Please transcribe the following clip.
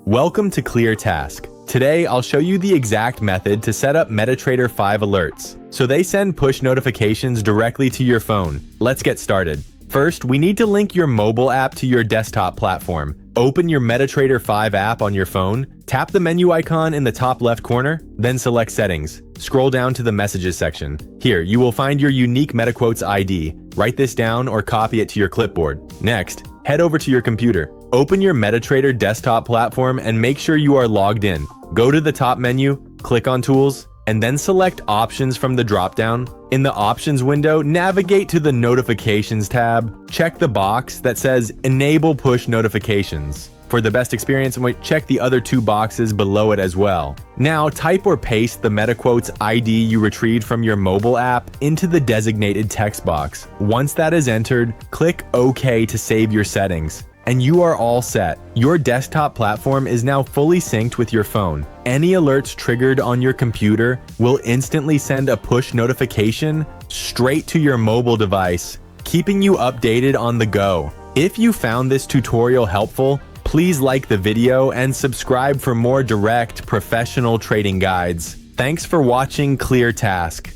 Welcome to ClearTask. Today, I'll show you the exact method to set up MetaTrader 5 alerts, so they send push notifications directly to your phone. Let's get started. First, we need to link your mobile app to your desktop platform. Open your MetaTrader 5 app on your phone, tap the menu icon in the top left corner, then select Settings. Scroll down to the Messages section. Here, you will find your unique MetaQuotes ID. Write this down or copy it to your clipboard. Next, head over to your computer. Open your MetaTrader desktop platform and make sure you are logged in. Go to the top menu, click on Tools, and then select Options from the dropdown. In the Options window, navigate to the Notifications tab. Check the box that says Enable Push Notifications. For the best experience, check the other two boxes below it as well. Now, type or paste the MetaQuotes ID you retrieved from your mobile app into the designated text box. Once that is entered, click OK to save your settings. And you are all set. Your desktop platform is now fully synced with your phone. Any alerts triggered on your computer will instantly send a push notification straight to your mobile device, keeping you updated on the go. If you found this tutorial helpful, please like the video and subscribe for more direct, professional trading guides. Thanks for watching ClearTask.